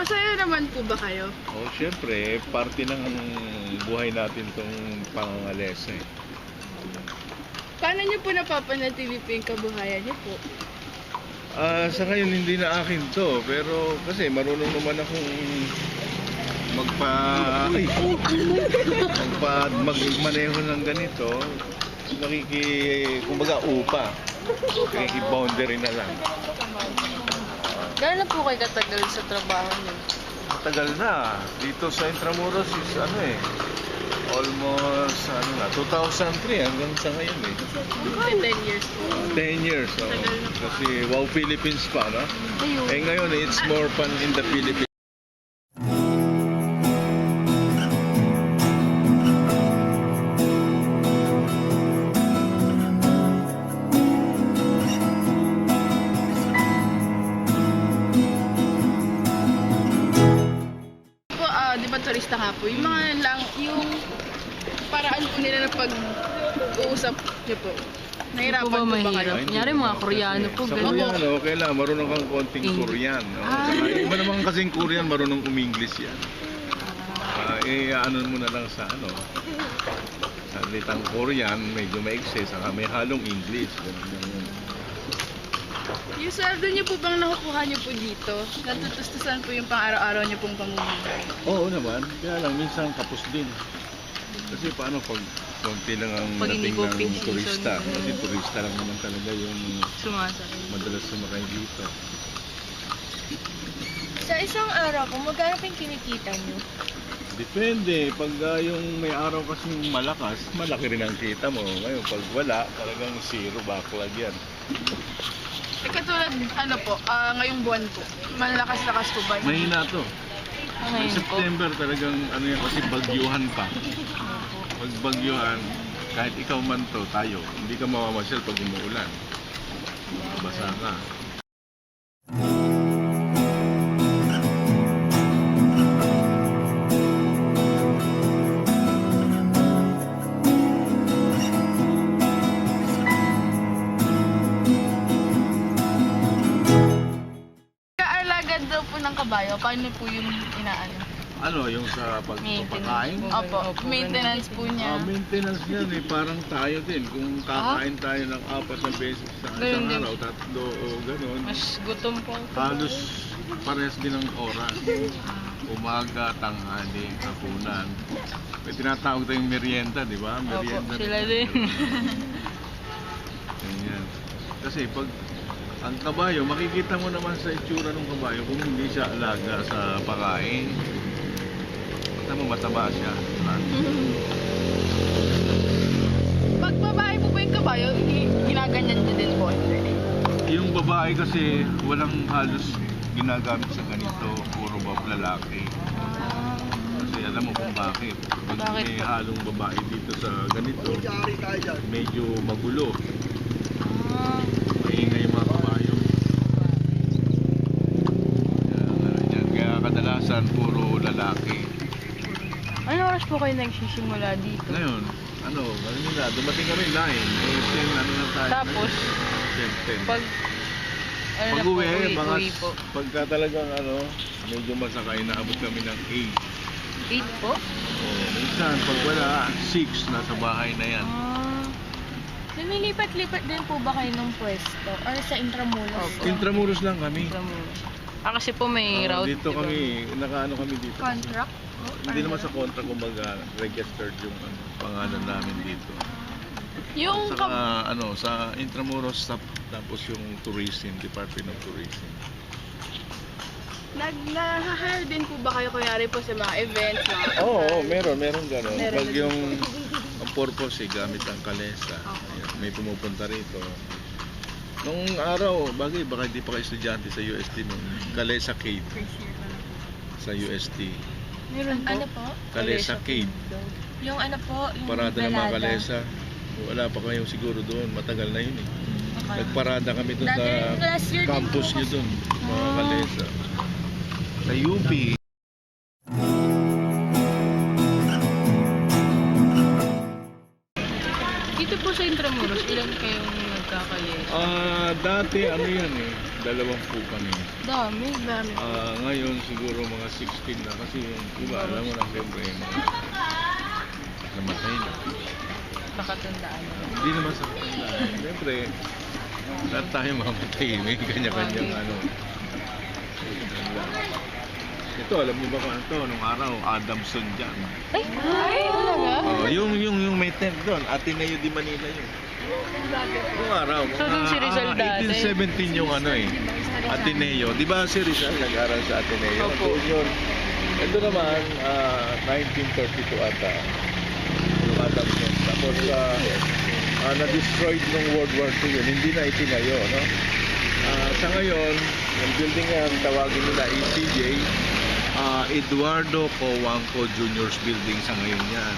Masaya naman po ba kayo? Oh, syempre, parte ng buhay natin tong pangangalesa eh. Paano niyo po napapanatili po yung kabuhayan niyo po? Sa ngayon hindi na akin to, pero kasi marunong naman akong magmaneho ng ganito. Kumbaga upa. Boundary na lang. Gano'n po kayo katagal sa trabaho niyo? Matagal na. Dito sa Intramuros is almost 2003 hanggang sa ngayon eh. 10 years po. 10 years. Oh. Tagal na po. Kasi wow Philippines pa, no? Ayun. Eh ngayon it's more fun in the Philippines. Di ba turista nga po, yung mga lang, yung paraan po nila na pag-uusap niyo po. Nahirapan po ba kayo? Kunyari mga Koreano po, Sa ganun. Koreano, okay lang. Marunong kang konting Korean. No? Saka, iba naman kasing Korean, marunong umingles yan. Ano mo na lang sa salitang Korean, medyo maiksi, saka may halong English. Ganun. Yung sweldo niyo po bang nakukuha niyo po dito? Natutustusan po yung pang-araw-araw niyo pong pamumuhay? Oo naman, kaya lang minsan kapos din. Kasi paano pag konti lang ang Pag hindi dating po ng peak season. turista. Kasi turista lang naman talaga yung Sumasakay. madalas sumakay dito. Sa isang araw po, magkano po yung kinikita nyo? Depende. Pag yung may araw kasing malakas, malaki rin ang kita mo. Ngayon, pag wala, talagang zero backlog yan. Eh katulad, ngayong buwan po, malakas-lakas po ba? Mahina to. Ngayon po. September talagang yan kasi bagyuhan pa. Pag bagyuhan, kahit ikaw man to, tayo, hindi ka mamamasyal pag umuulan. Basa ka. Kaalagan daw po ng kabayo, paano po yung inaano? Yung sa pagpapakain? Opo, maintenance po niya. Maintenance yan parang tayo din. Kung kakain tayo ng 4 na beses sa Ganun isang din. araw, 3 o gano'n, Mas gutom po. halos parehas din ang oras. Umaga, tanghali, hapunan. May tinatawag tayong merienda, di ba? Merienda. sila din. Ganyan. Kasi pag ang kabayo, makikita mo naman sa itsura ng kabayo kung hindi siya alaga sa pakain. Kita mo mataba siya. Pag babae po ba yung kabayo, ginaganyan niyo din po? Yung babae kasi walang halos ginagamit sa ganito, puro lalaki. Kasi alam mo kung bakit. Pag Bakit may po? halong babae dito sa ganito, medyo magulo. Maingay yung mga kabayo. Kaya kadalasan puro lalaki. Ano oras po kayo nagsisimula dito? Ngayon, dumating kami 9. 10 na tayo. Tapos, 10. pag Pag uwi, uwi po. pagka talagang medyo masakay, naabot kami ng 8. 8 po? Minsan, pag wala, 6, nasa bahay na yan. Lumilipat-lipat din po ba kayo ng pwesto? Or sa Intramuros? Opo. Intramuros lang kami. Kasi po may route. Dito diba? kami, kami dito. Contract? Hindi naman sa contract, kumbaga, registered yung pangalan namin dito. Yung Sa Intramuros, tapos yung tourism, Department of Tourism. nag-hire din po ba kayo kunyari po sa mga events? Oo, meron gano'n. Meron Pag din. yung ang purpose gamit ang kalesa. Ayan, may pumupunta rito. Nung araw, baka hindi pa kayo estudyante sa UST nung Kalesa Cave sa UST. Meron po. Ano po? Kalesa Cave. Yung ano po? Yung Parada ng mga balada. kalesa. Wala pa kayo siguro doon. Matagal na yun eh. Nagparada kami doon Dati, sa last year din campus po nyo kasi. doon. Mga kalesa. Sa UP. Dito po sa Intramuros, ilan kayong nagkakaye? Dati yan eh. 20 kami. Dami. Dami. Ngayon siguro mga 16 na kasi yung iba, alam mo na siyempre, mga namatay na. Kakatandaan. Hindi naman sa katandaan. Siyempre, lahat tayo mamatay. May kanya-kanyang ano. Ito, alam niyo ba kung ano to? Nung araw, Adamson dyan. Ay, talaga? Yung may tent doon, Ateneo de Manila yun. Nung araw, So, dun si Rizal dati? 1817 yung ano eh. Ateneo. Di ba si Rizal nag-aral sa Ateneo? Opo. Doon yun. Ito naman, 1932 ata. Yung Adamson. Tapos, na-destroyed nung World War II yun. Hindi na itinayo, no? Sa ngayon, yung building yan, tawagin nila ECJ, Eduardo Cojuangco Jr.'s building sa ngayon yan.